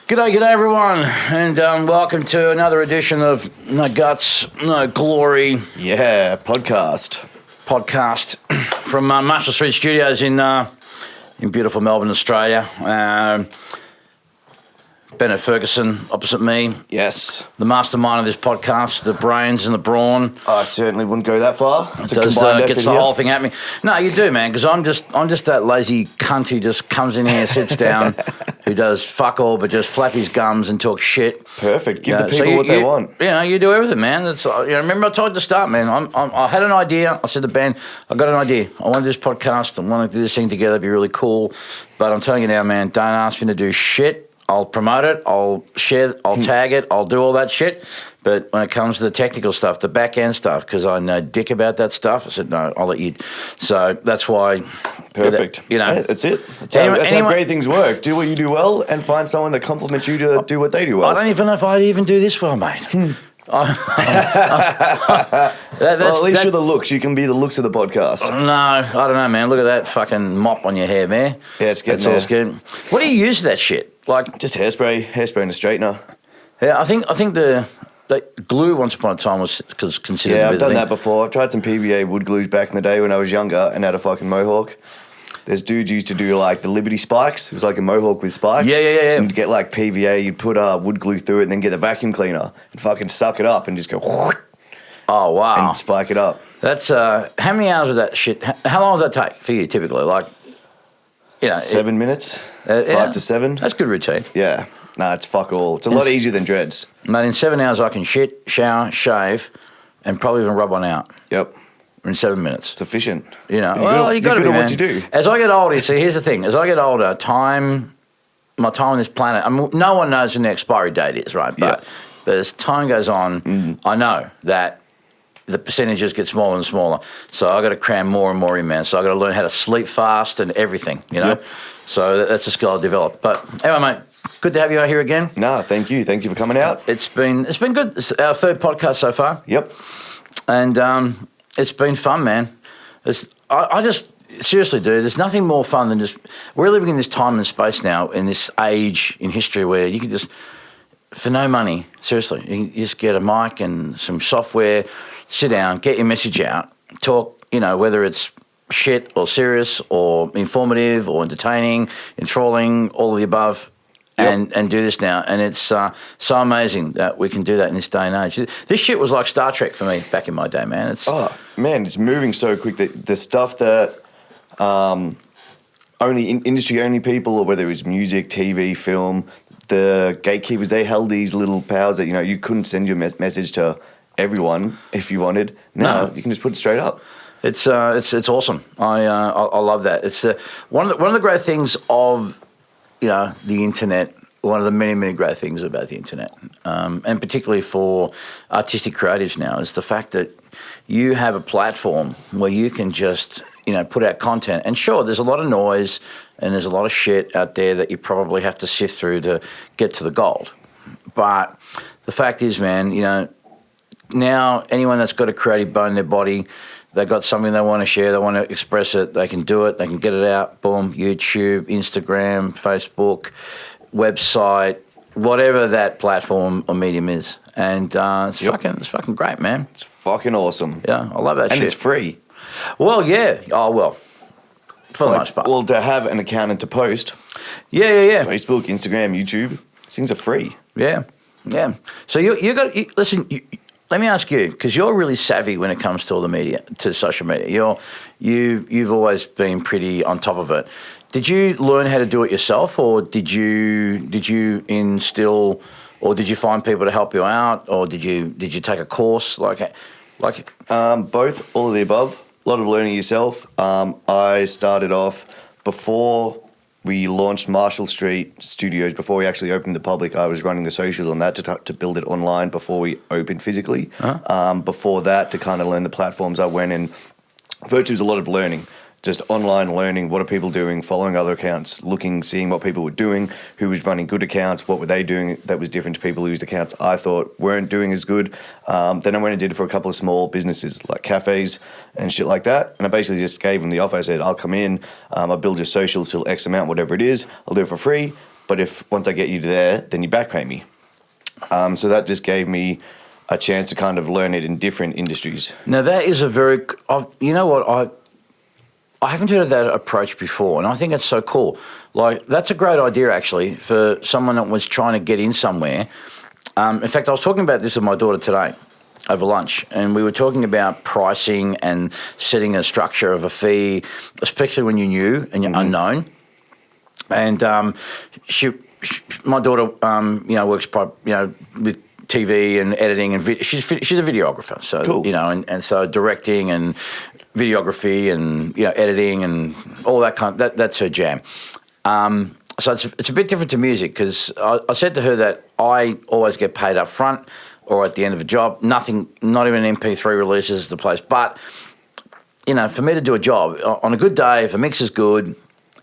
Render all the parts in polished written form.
G'day everyone, and welcome to another edition of No Guts, No Glory. Yeah, podcast From Marshall Street Studios in beautiful Melbourne, Australia. Bennett Ferguson opposite me. Yes. The mastermind of this podcast, the brains and the brawn. I certainly wouldn't go that far. It's a Does combined gets effort the here. whole thing at me. No, you do, man, because I'm just that lazy cunt who just comes in here, sits down, who does fuck all but just flap his gums and talk shit. Perfect. Give the So people what they want. You know, you do everything, man. That's remember I told you to start, man. I had an idea. I said to Ben, I got an idea. I want to do this podcast. I want to do this thing together. It'd be really cool. But I'm telling you now, man, don't ask me to do shit. I'll promote it. I'll share. I'll tag it. I'll do all that shit. But when it comes to the technical stuff, the back end stuff, because I know dick about that stuff, I said no. I'll let you. So that's why. Perfect. You know, Yeah, that's it. That's how great things work. Do what you do well and find someone that complements you to do what they do well. I don't even know if I even do this well, mate. Well, at least you're the looks. You can be the looks of the podcast. No, I don't know, man. Look at that fucking mop on your hair, man. Yeah, it's getting That's all good. What do you use for that shit? Like, Just hairspray and a straightener. yeah, I think the glue once upon a time was considered. Yeah, a bit I've done thing. that before. I've tried some PVA wood glues back in the day when I was younger and had a fucking mohawk. There's dudes used to do like the Liberty spikes. It was like a mohawk with spikes. Yeah. And you'd get like PVA, you'd put wood glue through it and then get the vacuum cleaner and fucking suck it up and just go Oh wow, and spike it up. that's how many hours of that shit? How long does that take for you typically? Like, you know, 7 minutes, yeah. 5 to 7. That's good routine, Yeah. Nah, it's fuck all. It's a lot easier than dreads. mate. In 7 hours, I can shit, shower, shave, and probably even rub one out Yep. in 7 minutes. It's efficient. You know, You're you got to good be, at man. what you do. As I get older, see, here's the thing. As I get older, my time on this planet, I mean, no one knows when the expiry date is, right? But as time goes on, I know that the percentages get smaller and smaller. So I got to cram more and more in, man. So I got to learn how to sleep fast and everything, you know? Yep. So that's a skill I developed. But anyway, mate, good to have you out here again. Nah, thank you. Thank you for coming out. It's been good. It's our third podcast so far. Yep. And it's been fun, man. I just seriously, dude. There's nothing more fun than just we're living in this time and space now, in this age in history where you can just for no money, seriously, you can just get a mic and some software, sit down, get your message out, talk. You know, whether it's shit or serious or informative or entertaining, enthralling, all of the above. Yep. And do this now, and it's so amazing that we can do that in this day and age. This shit was like Star Trek for me back in my day, man. It's It's moving so quick that the stuff that only industry only people, or whether it was music, TV, film, the gatekeepers, they held these little powers that you couldn't send your message to everyone if you wanted. Now you can just put it straight up. It's awesome. I love that. It's one of the great things of the internet. One of the many, many great things about the internet, and particularly for artistic creatives now, is the fact that you have a platform where you can just put out content. And sure, there's a lot of noise and there's a lot of shit out there that you probably have to sift through to get to the gold. But the fact is, man, now anyone that's got a creative bone in their body, they've got something they want to share, they want to express it, they can do it, they can get it out, boom, YouTube, Instagram, Facebook, website, whatever that platform or medium is. And it's fucking great, man. It's fucking awesome. Yeah, I love that shit. And it's free. Well, yeah. Oh, well, for the most part. Well, to have an account and to post, Yeah. Facebook, Instagram, YouTube, these things are free. Yeah. So listen. Let me ask you, because you're really savvy when it comes to all the media, to social media. You've always been pretty on top of it. Did you learn how to do it yourself, or did you instill, or did you find people to help you out, or did you take a course like? Both, all of the above. A lot of learning yourself. I started off before we launched Marshall Street Studios, before we actually opened the public. I was running the socials on that to build it online before we opened physically. Before that, to kind of learn the platforms, I went in. Virtually was a lot of learning. Just online learning, what are people doing, following other accounts, seeing what people were doing, who was running good accounts, what were they doing that was different to people whose accounts I thought weren't doing as good. Then I went and did it for a couple of small businesses like cafes and shit like that. And I basically just gave them the offer. I said, I'll come in, I'll build your socials till X amount, whatever it is. I'll do it for free. but if once I get you to there, then you back pay me. So that just gave me a chance to kind of learn it in different industries. Now that is a very, you know what, I haven't heard of that approach before, and I think it's so cool. Like, that's a great idea, actually, for someone that was trying to get in somewhere. In fact, I was talking about this with my daughter today over lunch, and we were talking about pricing and setting a structure of a fee, especially when you're new and you're unknown. And my daughter, works with TV and editing and she's a videographer, so cool. and so directing and videography and editing and all that that's her jam. So it's a bit different to music, because I said to her that I always get paid up front or at the end of a job. Nothing, not even MP3 releases the place. But for me to do a job on a good day, if a mix is good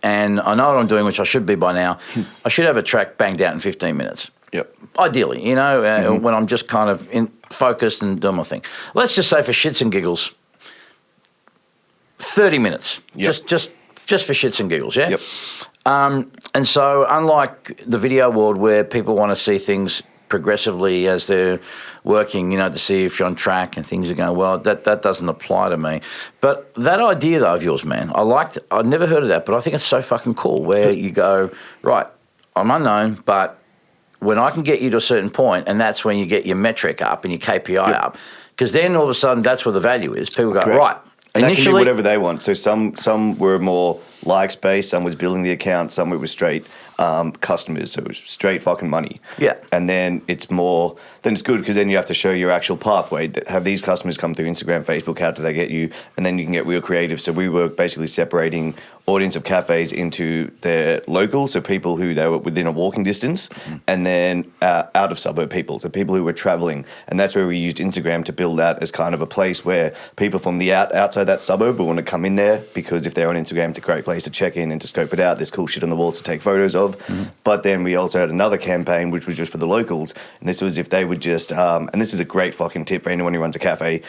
and I know what I'm doing, which I should be by now, I should have a track banged out in 15 minutes. Yep. Ideally, when I'm just kind of focused and doing my thing. Let's just say for shits and giggles, 30 minutes. Yep. Just for shits and giggles, yeah? Yep. And so unlike the video world where people want to see things progressively as they're working, to see if you're on track and things are going well, that doesn't apply to me. But that idea, though, of yours, man, I'd never heard of that, but I think it's so fucking cool, where you go, right, I'm unknown, but when I can get you to a certain point, and that's when you get your metric up and your KPI up, because then all of a sudden that's where the value is. People go, Correct. right. And initially, they can do whatever they want. So some were more likes based, some was building the account, some it was straight customers, so it was straight fucking money. Yeah. And then it's good, because then you have to show your actual pathway. Have these customers come through Instagram, Facebook, how do they get you? And then you can get real creative. So we were basically separating audience of cafes into their locals, so people who they were within a walking distance, and then out of suburb people, so people who were traveling. And that's where we used Instagram to build that as kind of a place where people from the outside that suburb will want to come in there, because if they're on Instagram, it's a great place to check in and to scope it out. There's cool shit on the walls to take photos of. But then we also had another campaign which was just for the locals, and this was if they would just and this is a great fucking tip for anyone who runs a cafe,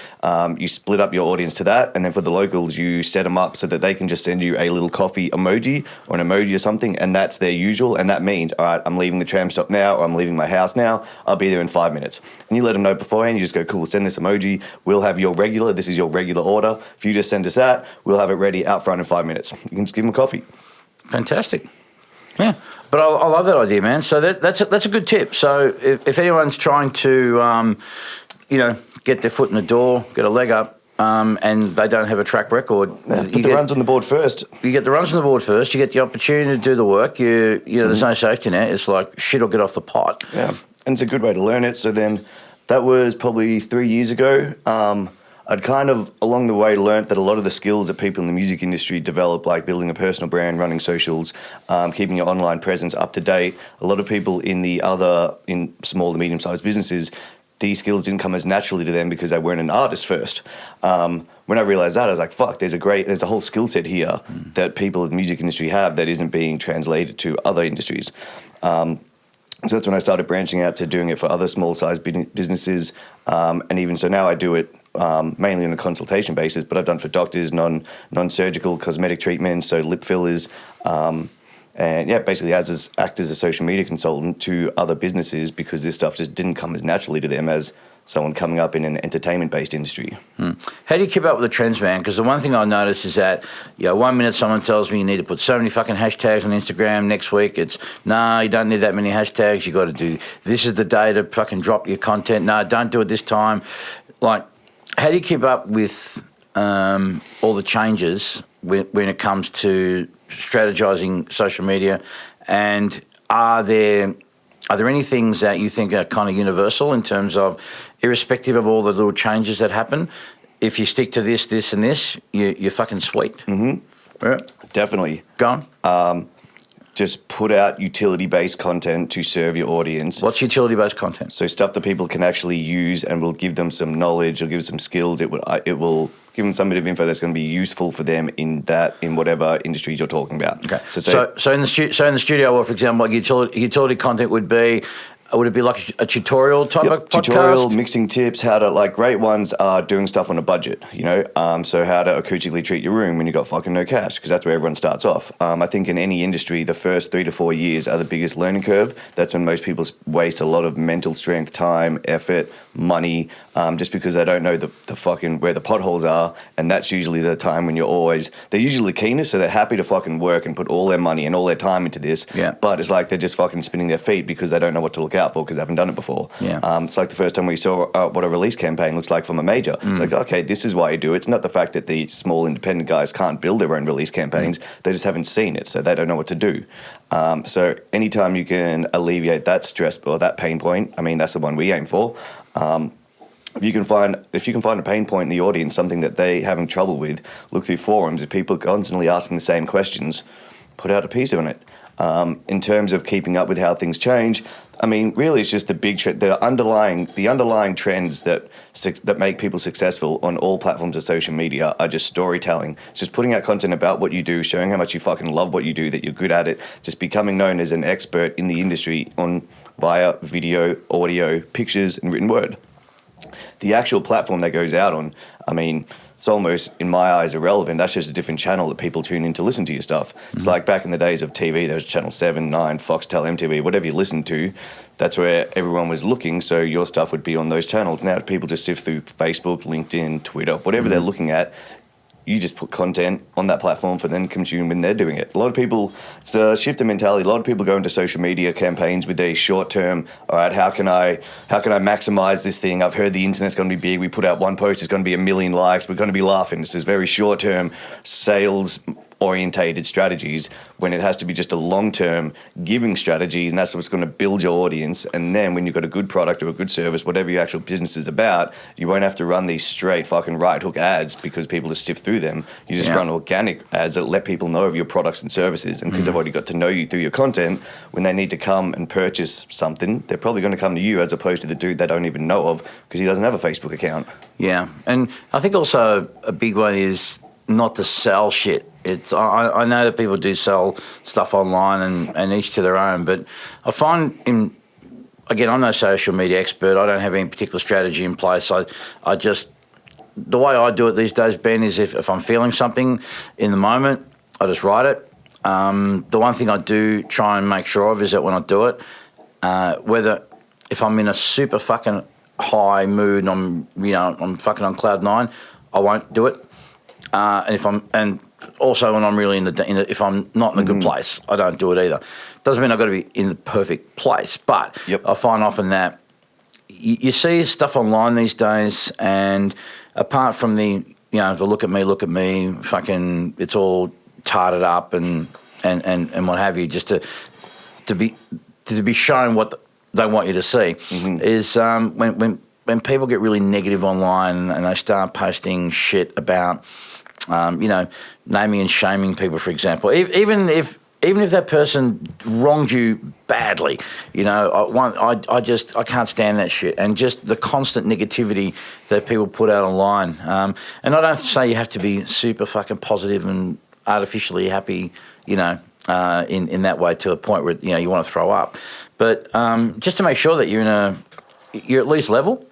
you split up your audience to that, and then for the locals you set them up so that they can just send you a little coffee emoji or an emoji or something, and that's their usual, and that means, all right, I'm leaving the tram stop now, or I'm leaving my house now, I'll be there in 5 minutes. And you let them know beforehand. You just go, cool, send this emoji, we'll have your regular, this is your regular order, if you just send us that, we'll have it ready out front in 5 minutes. You can just give them a coffee. Fantastic. Yeah, but I love that idea, man. So that's a good tip. So if anyone's trying to, get their foot in the door, get a leg up, and they don't have a track record, put the runs on the board first. You get the runs on the board first. You get the opportunity to do the work. There's no safety net. It's like shit or get off the pot. Yeah, and it's a good way to learn it. So then, that was probably 3 years ago. I'd kind of, along the way, learnt that a lot of the skills that people in the music industry develop, like building a personal brand, running socials, keeping your online presence up to date, a lot of people in small to medium-sized businesses, these skills didn't come as naturally to them because they weren't an artist first. When I realised that, I was like, fuck, there's a whole skill set here that people in the music industry have that isn't being translated to other industries. So that's when I started branching out to doing it for other small-sized businesses, and even so now I do it mainly on a consultation basis, but I've done for doctors, non-surgical cosmetic treatments, so lip fillers, and yeah, basically act as a social media consultant to other businesses, because this stuff just didn't come as naturally to them as someone coming up in an entertainment-based industry. How do you keep up with the trends, man? Because the one thing I notice is that, 1 minute someone tells me you need to put so many fucking hashtags on Instagram. Next week it's, nah, you don't need that many hashtags. You got to do, this is the day to fucking drop your content. No, don't do it this time. Like, how do you keep up with all the changes when it comes to strategizing social media? And are there any things that you think are kind of universal in terms of, irrespective of all the little changes that happen, if you stick to this, this, and this, you're fucking sweet? Mm-hmm. Yeah. Definitely. Go on. Just put out utility-based content to serve your audience. What's utility-based content? So stuff that people can actually use and will give them some knowledge or give them some skills. It will give them some bit of info that's going to be useful for them in whatever industry you're talking about. Okay. So in the studio, well, for example, like utility content would be, Would it be like a tutorial type of podcast? Tutorial, mixing tips, how to, like, great ones are doing stuff on a budget, you know? So how to acoustically treat your room when you got fucking no cash, because that's where everyone starts off. I think in any industry, the first 3 to 4 years are the biggest learning curve. That's when most people waste a lot of mental strength, time, effort, money, just because they don't know the fucking where the potholes are. And that's usually the time when they're usually the keenest, so they're happy to fucking work and put all their money and all their time into this. Yeah. But it's like they're just fucking spinning their feet because they don't know what to look out for because they haven't done it before. Yeah. It's like the first time we saw what a release campaign looks like from a major. It's like, okay, this is why you do it. It's not the fact that the small independent guys can't build their own release campaigns. They just haven't seen it, so they don't know what to do. So anytime you can alleviate that stress or that pain point, I mean, that's the one we aim for. If you can find a pain point in the audience, something that they having trouble with, look through forums. If people are constantly asking the same questions, put out a piece on it. In terms of keeping up with how things change, I mean, really, it's just the underlying trends that make people successful on all platforms of social media are just storytelling. It's just putting out content about what you do, showing how much you fucking love what you do, that you're good at it, just becoming known as an expert in the industry via video, audio, pictures, and written word. The actual platform that goes out on, I mean, it's almost, in my eyes, irrelevant. That's just a different channel that people tune in to listen to your stuff. Mm-hmm. It's like back in the days of TV, there was Channel 7, 9, Foxtel, MTV, whatever you listened to, that's where everyone was looking, so your stuff would be on those channels. Now people just sift through Facebook, LinkedIn, Twitter, whatever they're looking at. You just put content on that platform for them to consume when they're doing it. A lot of people, it's a shift in mentality. A lot of people go into social media campaigns with a short term, all right, how can I maximize this thing? I've heard the internet's going to be big. We put out one post, it's going to be 1 million likes. We're going to be laughing. This is very short term sales orientated strategies when it has to be just a long-term giving strategy, and that's what's going to build your audience. And then when you've got a good product or a good service, whatever your actual business is about, you won't have to run these straight fucking right hook ads because people just sift through them. You just run organic ads that let people know of your products and services, and because they've already got to know you through your content, when they need to come and purchase something, they're probably going to come to you as opposed to the dude they don't even know of because he doesn't have a Facebook account. Yeah, and I think also a big one is not to sell shit. I know that people do sell stuff online and each to their own, but I find again, I'm no social media expert. I don't have any particular strategy in place. I just, the way I do it these days, Ben, is if I'm feeling something in the moment, I just write it. The one thing I do try and make sure of is that when I do it, whether if I'm in a super fucking high mood and I'm fucking on cloud 9, I won't do it. And also when I'm really if I'm not in a good place, I don't do it either. Doesn't mean I've got to be in the perfect place, but I find often that you see stuff online these days, and apart from the look at me, fucking, it's all tarted up and what have you, just to be shown what they want you to see, is when people get really negative online and they start posting shit about naming and shaming people, for example, even if that person wronged you badly, I can't stand that shit, and just the constant negativity that people put out online. And I don't say you have to be super fucking positive and artificially happy, in that way to a point where you want to throw up, but just to make sure that you're at least level.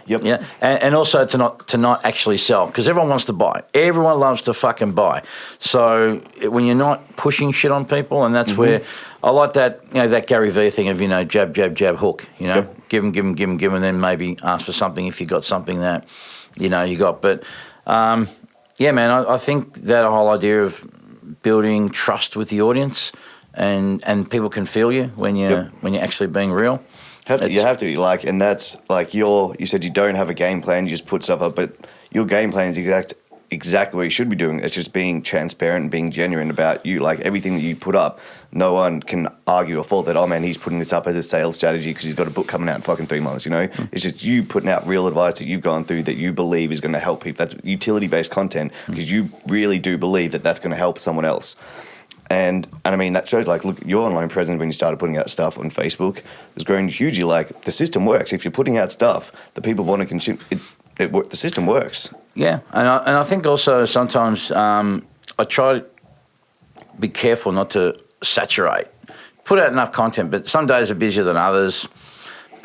Yep. Yeah, and also to not actually sell, because everyone wants to buy. Everyone loves to fucking buy. So when you're not pushing shit on people, and that's where I like that that Gary Vee thing of jab, jab, jab, hook. Give them, and then maybe ask for something if you got something that you got. But yeah, man, I think that whole idea of building trust with the audience and people can feel you when you're actually being real. You have to, and that's like you said you don't have a game plan, you just put stuff up, but your game plan is exactly what you should be doing. It's just being transparent and being genuine about you. Like everything that you put up, no one can argue or fault that, oh man, he's putting this up as a sales strategy because he's got a book coming out in fucking 3 months, It's just you putting out real advice that you've gone through that you believe is going to help people. That's utility-based content because you really do believe that that's going to help someone else. And I mean, that shows, look, your online presence when you started putting out stuff on Facebook has grown hugely. The system works. If you're putting out stuff that people want to consume, the system works. Yeah, and I think also sometimes I try to be careful not to saturate. Put out enough content, but some days are busier than others.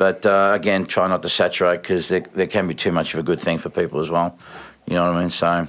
But again, try not to saturate because there can be too much of a good thing for people as well. You know what I mean? So,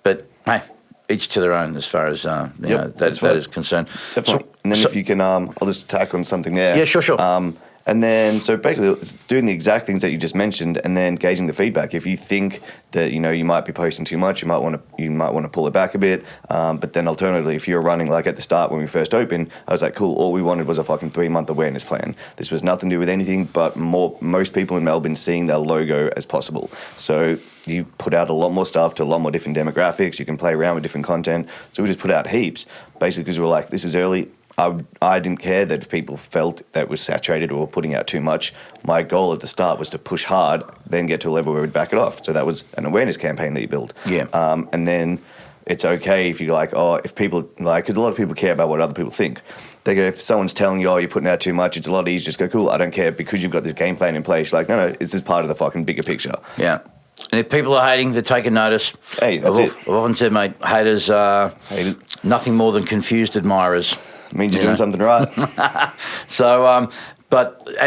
but hey, each to their own as far as that is concerned. Definitely. And then if you can, I'll just tack on something there. Yeah, sure. And then, so basically, it's doing the exact things that you just mentioned, and then gauging the feedback. If you think that you might be posting too much, you might want to pull it back a bit. But then, alternatively, if you're running like at the start when we first opened, I was like, cool. All we wanted was a fucking 3-month awareness plan. This was nothing to do with anything, but most people in Melbourne seeing their logo as possible. So you put out a lot more stuff to a lot more different demographics. You can play around with different content. So we just put out heaps, basically because we were like, this is early. I didn't care that if people felt that was saturated or putting out too much. My goal at the start was to push hard, then get to a level where we'd back it off. So that was an awareness campaign that you build. Yeah. And then it's okay if you're like, if people because a lot of people care about what other people think. They go, if someone's telling you, you're putting out too much, it's a lot easier to just go, cool, I don't care because you've got this game plan in place. You're like, no, it's just part of the fucking bigger picture. Yeah. And if people are hating, they're taking notice. Hey, that's it. I've often said, mate, haters are nothing more than confused admirers. It means you're doing something right. So, and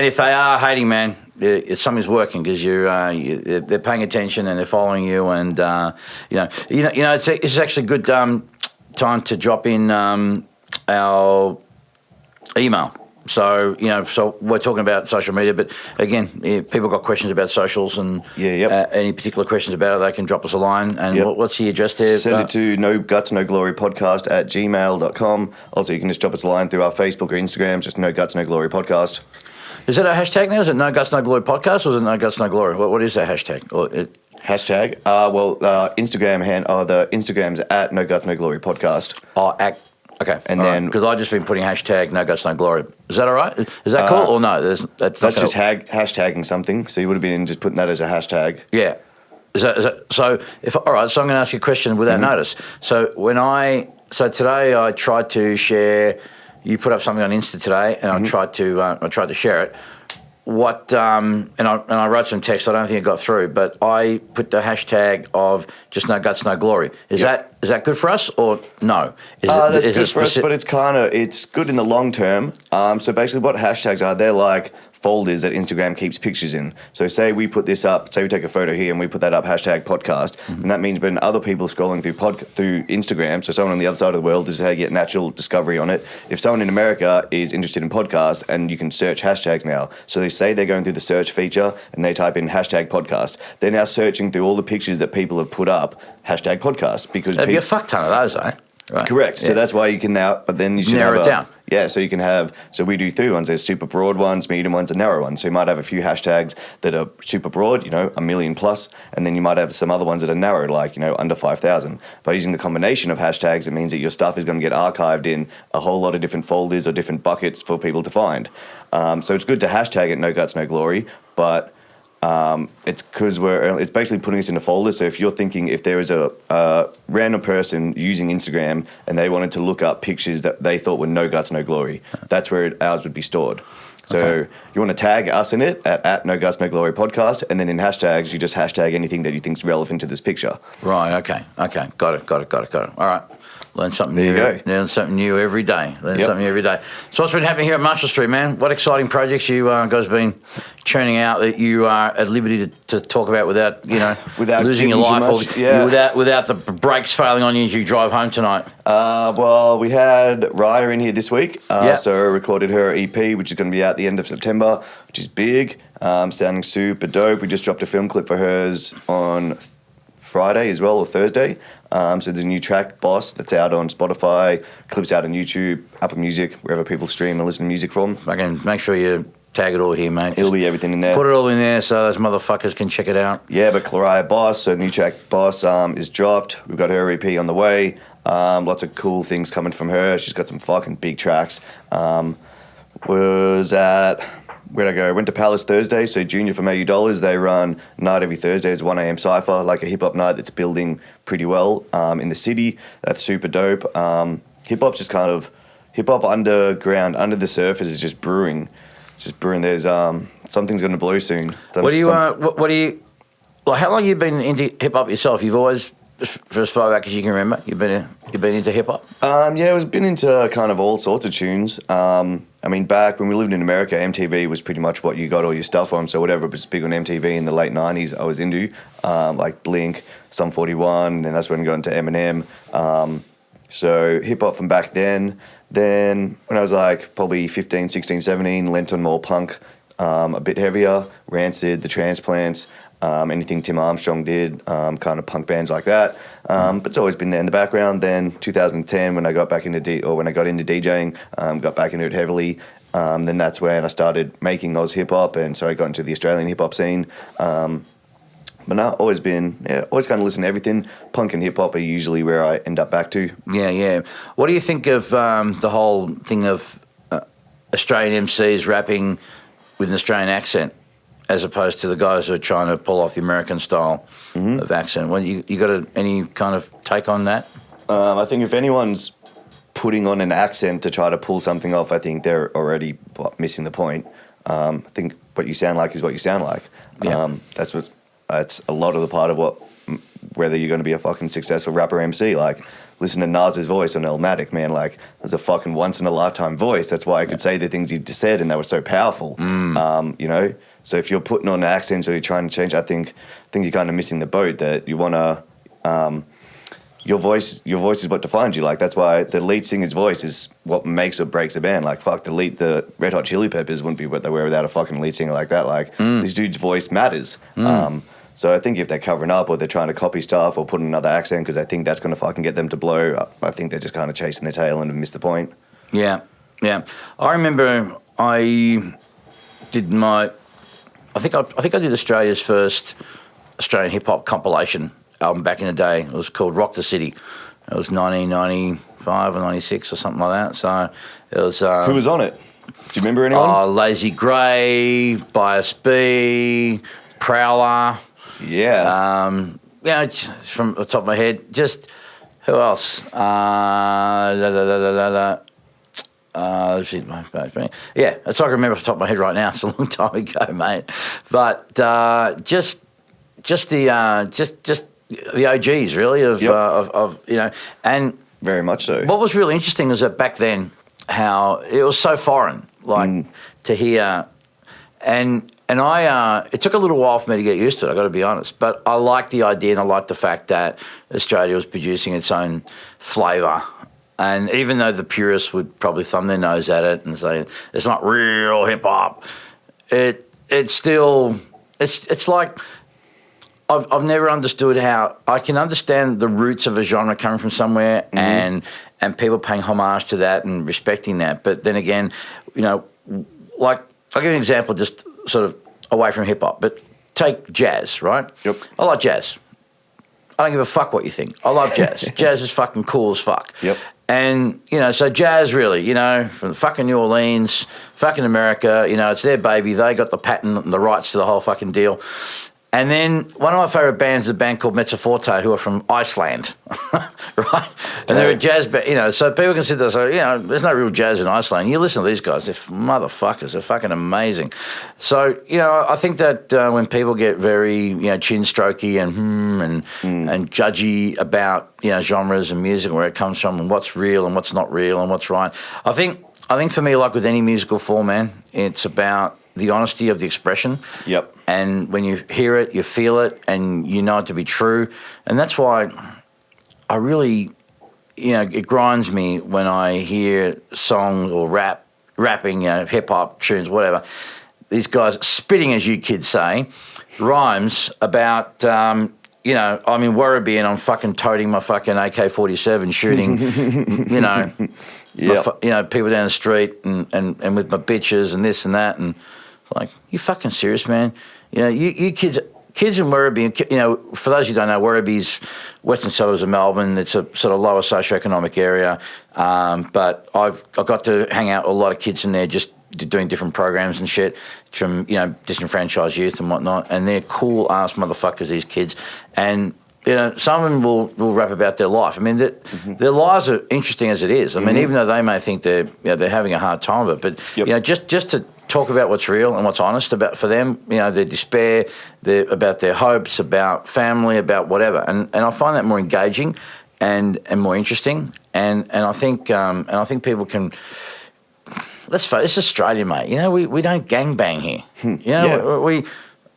if they are hating, man, something's working because they're paying attention and they're following you, and it's actually a good time to drop in our email. So, so we're talking about social media, but again, if people got questions about socials and any particular questions about it, they can drop us a line. And what's the address there? Send it to No Guts No Glory Podcast at gmail.com. Also, you can just drop us a line through our Facebook or Instagram, just No Guts No Glory Podcast. Is that a hashtag now? Is it No Guts No Glory Podcast or is it No Guts No Glory? What is that hashtag? Hashtag? The Instagram's at No Guts No Glory Podcast. Okay, and then because I've just been putting hashtag No Guts No Glory. Is that all right? Is that cool or no? That's just hashtagging something. So you would have been just putting that as a hashtag. Yeah. Is that so? All right. So I'm going to ask you a question without notice. So today I tried to share. You put up something on Insta today, and I tried to share it. And I wrote some text. I don't think it got through, but I put the hashtag of just No Guts No Glory. Is that good for us or no? That's good for us, but it's good in the long term. So basically, what hashtags are? They're like folders that Instagram keeps pictures in. So say we put this up, say we take a photo here and we put that up, hashtag podcast, and that means when other people scrolling through Instagram, so someone on the other side of the world, this is how you get natural discovery on it. If someone in America is interested in podcasts, and you can search hashtags now, so they say they're going through the search feature and they type in hashtag podcast, they're now searching through all the pictures that people have put up, hashtag podcast, because there'd be a fuck ton of those, eh? Right. Correct. So that's why you can now, but then you should narrow it down. Yeah, so you can have, so we do 3 ones. There's super broad ones, medium ones, and narrow ones. So you might have a few hashtags that are super broad, 1 million plus, and then you might have some other ones that are narrow, like, under 5,000. By using the combination of hashtags, it means that your stuff is going to get archived in a whole lot of different folders or different buckets for people to find. So it's good to hashtag it No Guts, No Glory, but it's because it's basically putting us in a folder. So if you're thinking, if there is a random person using Instagram and they wanted to look up pictures that they thought were No Guts, No Glory, that's where ours would be stored. So you want to tag us in it at No Guts, No Glory Podcast, and then in hashtags, you just hashtag anything that you think is relevant to this picture. Right, okay. Got it. All right. Learn something new. There you go. Learn something new every day. Something every day. So what's been happening here at Marshall Street, man? What exciting projects you guys been churning out that you are at liberty to talk about without losing your life or without the brakes failing on you as you drive home tonight? Well, we had Raya in here this week. So I recorded her EP, which is going to be out the end of September, which is big, sounding super dope. We just dropped a film clip for hers on Friday as well, or Thursday. So there's a new track, Boss, that's out on Spotify, clips out on YouTube, Apple Music, wherever people stream and listen to music from. Again, make sure you tag it all here, mate. It'll be everything in there. Put it all in there so those motherfuckers can check it out. Yeah, but Claraya Boss, so new track Boss is dropped. We've got her EP on the way. Lots of cool things coming from her. She's got some fucking big tracks. Where'd I go? Went to Palace Thursday, so Junior from AU Dollars, they run night every Thursday. It's 1 a.m. cypher, like a hip-hop night that's building pretty well in the city. That's super dope. Hip-hop's just kind of, hip-hop underground, under the surface is just brewing. It's just brewing. There's, something's going to blow soon. What do you, how long have you been into hip-hop yourself? You've always for as far back as you can remember? You've been into hip hop? Yeah, I was been into kind of all sorts of tunes. I mean, back when we lived in America, MTV was pretty much what you got all your stuff on. So whatever was big on MTV in the late 90s, I was into, like Blink, Sum 41, and then that's when I got into Eminem. So hip-hop from back then. Then when I was like probably 15, 16, 17, lent on more punk, a bit heavier, Rancid, The Transplants, anything Tim Armstrong did, kind of punk bands like that. But it's always been there in the background. Then 2010, when I got back into when I got into DJing, got back into it heavily. Then that's when I started making Oz hip hop, and so I got into the Australian hip hop scene. But no, always kind of listen to everything. Punk and hip hop are usually where I end up back to. Yeah. What do you think of the whole thing of Australian MCs rapping with an Australian accent, as opposed to the guys who are trying to pull off the American style of accent? Well, you got any kind of take on that? I think if anyone's putting on an accent to try to pull something off, I think they're already missing the point. I think what you sound like is what you sound like. Yeah. That's a lot of the part of whether you're going to be a fucking successful rapper MC. Like, listen to Nas's voice on Illmatic, man. Like, there's a fucking once-in-a-lifetime voice. That's why I could say the things he just said, and they were so powerful. You know? So if you're putting on accents or you're trying to change, I think you're kind of missing the boat, that you want to... Your voice is what defines you. Like, that's why the lead singer's voice is what makes or breaks a band. Like, fuck, the Red Hot Chili Peppers wouldn't be what they were without a fucking lead singer like that. Like, this dude's voice matters. So I think if they're covering up or they're trying to copy stuff or put in another accent because they think that's going to fucking get them to blow, I think they're just kind of chasing their tail and have missed the point. Yeah. I remember I did I think I did Australia's first Australian hip hop compilation album back in the day. It was called Rock the City. It was 1995 or 96 or something like that. So it was... Who was on it? Do you remember anyone? Lazy Grey, Bias B, Prowler. Yeah. Just from the top of my head, just who else? Yeah, that's all I can remember off the top of my head right now. It's a long time ago, mate. But just the OGs really of you know, and very much so. What was really interesting is that back then, how it was so foreign, like to hear, and it took a little while for me to get used to it, I got to be honest. But I liked the idea and I liked the fact that Australia was producing its own flavour. And even though the purists would probably thumb their nose at it and say, it's not real hip-hop, it's still, it's like, I've never understood how, I can understand the roots of a genre coming from somewhere and people paying homage to that and respecting that. But then again, you know, like, I'll give you an example just sort of away from hip-hop, but take jazz, right? Yep. I like jazz. I don't give a fuck what you think. I love jazz. Jazz is fucking cool as fuck. Yep. And, you know, so jazz really, you know, from fucking New Orleans, fucking America, you know, it's their baby. They got the patent and the rights to the whole fucking deal. And then one of my favourite bands is a band called Mezzoforte, who are from Iceland, right? And they're a jazz band, you know, so people can sit there and say, you know, there's no real jazz in Iceland. You listen to these guys, they're motherfuckers, they're fucking amazing. So, you know, I think that when people get very, you know, chin-strokey and judgy about, you know, genres and music, where it comes from and what's real and what's not real and what's right, I think for me, like with any musical form, man, it's about the honesty of the expression. Yep. And when you hear it, you feel it, and you know it to be true. And that's why I really, you know, it grinds me when I hear songs or rapping, you know, hip-hop tunes, whatever. These guys spitting, as you kids say, rhymes about, you know, I'm in Werribee and I'm fucking toting my fucking AK-47 shooting, you know, you know, people down the street and with my bitches and this and that. And like, you fucking serious, man? You know, you kids in Werribee, you know, for those who don't know, Werribee's western suburbs of Melbourne. It's a sort of lower socioeconomic area, but I've got to hang out with a lot of kids in there just doing different programs and shit from, you know, disenfranchised youth and whatnot, and they're cool-ass motherfuckers, these kids. And, you know, some of them will rap about their life. I mean, their lives are interesting as it is. I mean, even though they may think they're having a hard time of it, but, you know, just talk about what's real and what's honest about for them. You know, their despair, about their hopes, about family, about whatever. And I find that more engaging and more interesting. And I think people can. Let's face it, it's Australia, mate. You know, we don't gangbang here. You know,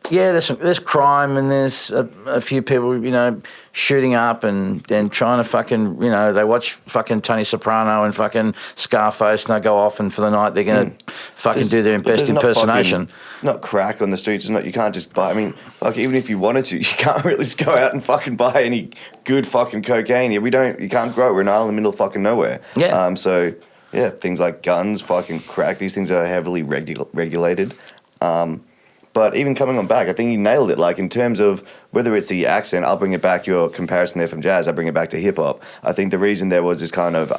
there's crime and there's a few people, you know, shooting up and trying to fucking, you know, they watch fucking Tony Soprano and fucking Scarface and they go off and for the night they're going to fucking do their best impersonation. It's not crack on the streets. It's not. You can't just buy. I mean, like even if you wanted to, you can't really just go out and fucking buy any good fucking cocaine here. You can't grow it. We're in the middle of fucking nowhere. Yeah. So yeah, things like guns, fucking crack. These things are heavily regulated. But even coming on back, I think you nailed it. Like in terms of whether it's the accent, I'll bring it back. Your comparison there from jazz, I'll bring it back to hip hop. I think the reason there was this kind of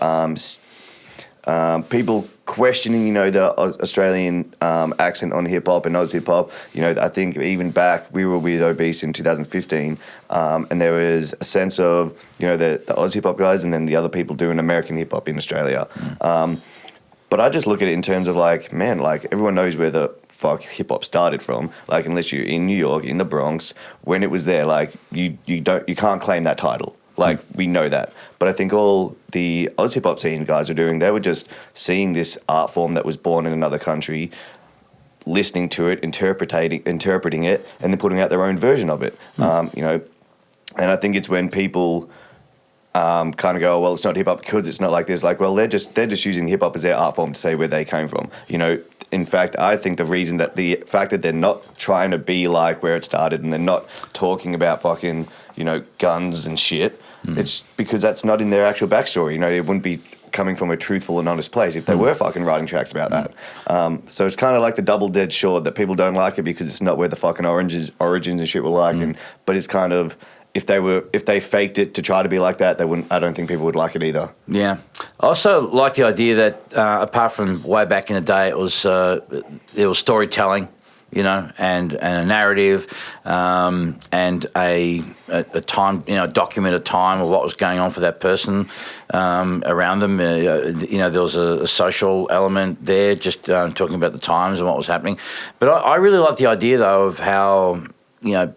people questioning, you know, the Australian accent on hip hop and Oz hip hop. You know, I think even back, we were with Obese in 2015, and there was a sense of, you know, the Oz hip hop guys and then the other people doing American hip hop in Australia. But I just look at it in terms of like, man, like everyone knows where the fuck hip hop started from. Like unless you're in New York, in the Bronx, when it was there, like you can't claim that title. Like we know that. But I think all the Oz hip hop scene guys are doing, they were just seeing this art form that was born in another country, listening to it, interpreting it, and then putting out their own version of it. You know, and I think it's when people kind of go, oh, well, it's not hip hop because it's not like this. Like, well, they're just using hip hop as their art form to say where they came from. You know, in fact, I think the fact that they're not trying to be like where it started and they're not talking about fucking, you know, guns and shit, it's because that's not in their actual backstory. You know, it wouldn't be coming from a truthful and honest place if they were fucking writing tracks about that. So it's kind of like the double dead short that people don't like it because it's not where the fucking origins and shit were like. But it's kind of, if they faked it to try to be like that, they wouldn't. I don't think people would like it either. Yeah, I also like the idea that apart from way back in the day, it was storytelling, you know, and a narrative, and a time, you know, document a time of what was going on for that person around them. You know, there was a social element there, just talking about the times and what was happening. But I really like the idea though of how, you know,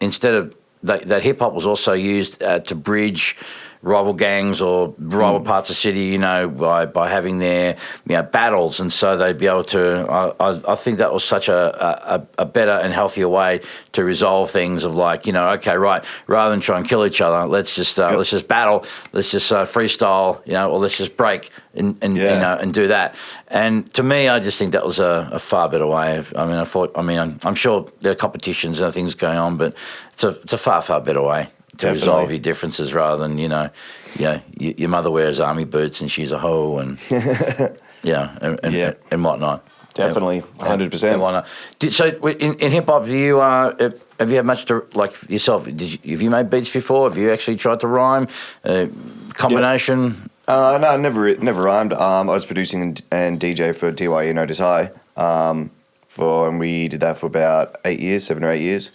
instead of that hip hop was also used to bridge rival gangs or rival parts of the city, you know, by having their, you know, battles, and so they'd be able to. I think that was such a better and healthier way to resolve things. Of like, you know, okay, right, rather than try and kill each other, let's just battle, let's just freestyle, you know, or let's just break and you know, and do that. And to me, I just think that was a far better way. I'm sure there are competitions and things going on, but it's a far better way to resolve your differences rather than, you know, your mother wears army boots and she's a hoe and, you know, and whatnot. Definitely, 100%. And whatnot. So in hip-hop, have you had much to, like yourself, have you made beats before? Have you actually tried to rhyme? Combination? No, I never rhymed. I was producing and DJ for DYE Notice High, and we did that for about 7 or 8 years.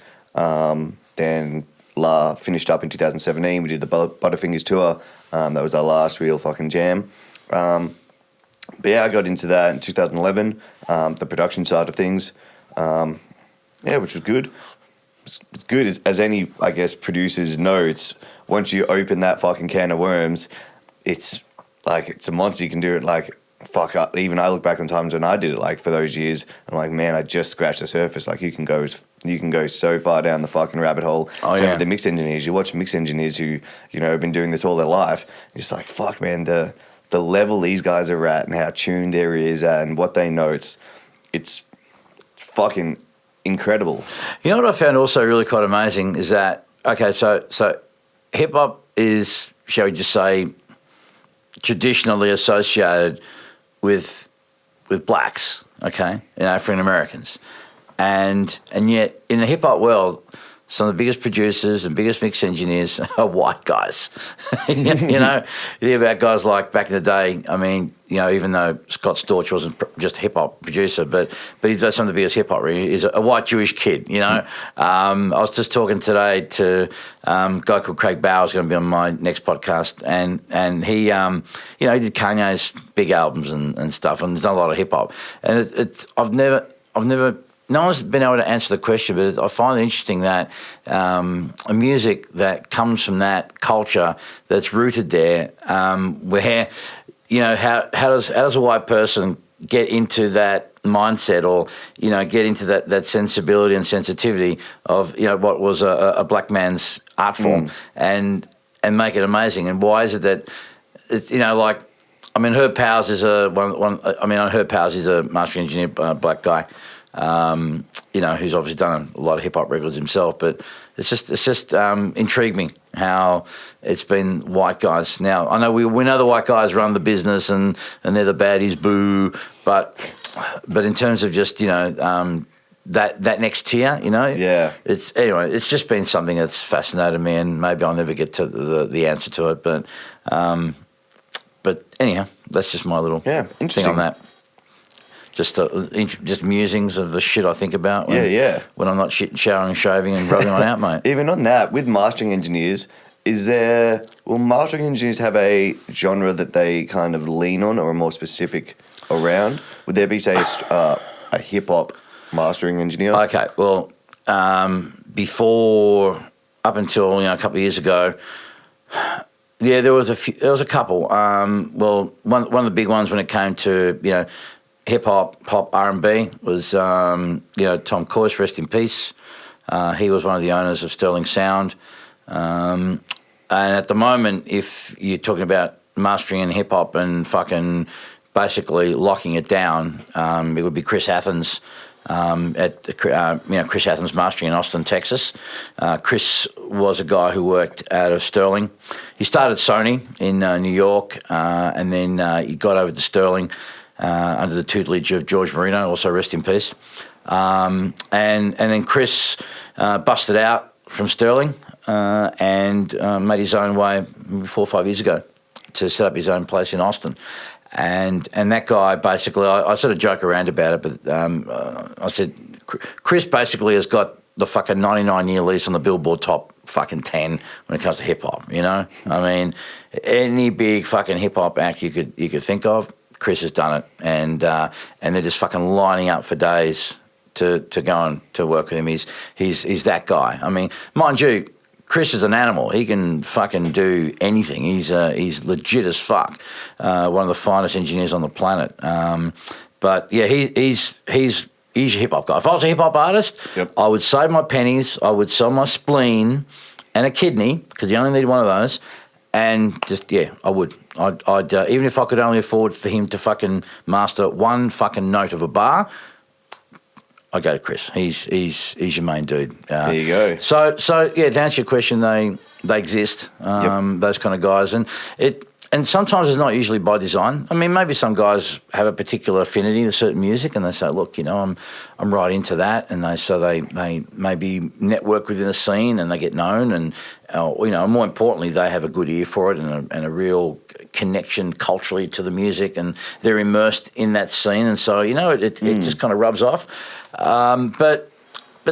Then finished up in 2017. We did the Butterfingers tour. That was our last real fucking jam. But yeah, I got into that in 2011, the production side of things. Which was good. It's good as any, I guess, producers know. It's once you open that fucking can of worms, it's like it's a monster. You can do it like fuck up. Even I look back on times when I did it, like for those years, I'm like, man, I just scratched the surface. Like you can go so far down the fucking rabbit hole. Same with the mix engineers. You watch mix engineers who, you know, have been doing this all their life. You're just like, fuck, man, the level these guys are at and how tuned there is and what they know. It's fucking incredible. You know what I found also really quite amazing is that, okay, so hip hop is, shall we just say, traditionally associated with blacks, okay, and African Americans, and yet in the hip hop world, some of the biggest producers and biggest mix engineers are white guys. You know, you hear about guys like back in the day. I mean, you know, even though Scott Storch wasn't just a hip hop producer, but he does some of the biggest hip hop. He's a white Jewish kid. You know, I was just talking today to a guy called Craig Bauer, who's going to be on my next podcast, and he, you know, he did Kanye's big albums and stuff, and there's not a lot of hip hop, and I've never. No one's been able to answer the question, but I find it interesting that a music that comes from that culture that's rooted there, where, you know, how does a white person get into that mindset, or, you know, get into that sensibility and sensitivity of, you know, what was a black man's art form and make it amazing? And why is it that it's, you know, like, I mean, Herb Powers is Herb Powers is a mastering engineer, black guy. You know, who's obviously done a lot of hip hop records himself, but it's just intrigued me how it's been white guys. Now I know we know the white guys run the business and they're the baddies, boo. But in terms of just, you know, that next tier, you know, it's just been something that's fascinated me, and maybe I'll never get to the answer to it, but anyhow, that's just my little thing on that. Just musings of the shit I think about when I'm not showering, shaving and rubbing one out, mate. Even on that, with mastering engineers, will mastering engineers have a genre that they kind of lean on or are more specific around? Would there be, say, a hip-hop mastering engineer? Okay, well, before, up until, you know, a couple of years ago, there was a couple. Well, one of the big ones when it came to, you know, hip hop, pop, R&B was, you know, Tom Coyce, rest in peace. He was one of the owners of Sterling Sound. And at the moment, if you're talking about mastering in hip hop and fucking basically locking it down, it would be Chris Athens Chris Athens Mastering in Austin, Texas. Chris was a guy who worked out of Sterling. He started Sony in New York, and then he got over to Sterling under the tutelage of George Marino, also rest in peace. And then Chris busted out from Sterling and made his own way 4 or 5 years ago to set up his own place in Austin. And that guy basically, I sort of joke around about it, but I said, Chris basically has got the fucking 99-year lease on the Billboard top fucking 10 when it comes to hip-hop, you know? I mean, any big fucking hip-hop act you could think of, Chris has done it. And they're just fucking lining up for days to go and to work with him. He's that guy. I mean, mind you, Chris is an animal. He can fucking do anything. He's legit as fuck. One of the finest engineers on the planet. But yeah, he's a hip hop guy. If I was a hip hop artist, I would save my pennies. I would sell my spleen and a kidney, because you only need one of those. And just I would. I'd even if I could only afford for him to fucking master one fucking note of a bar, I go to Chris. He's your main dude. There you go. So yeah, to answer your question, they exist. Those kind of guys, and sometimes it's not usually by design. I mean, maybe some guys have a particular affinity to certain music, and they say, look, you know, I'm right into that, and they maybe network within a scene and they get known, and you know, more importantly, they have a good ear for it and a real connection culturally to the music, and they're immersed in that scene, and so, you know, it just kind of rubs off. But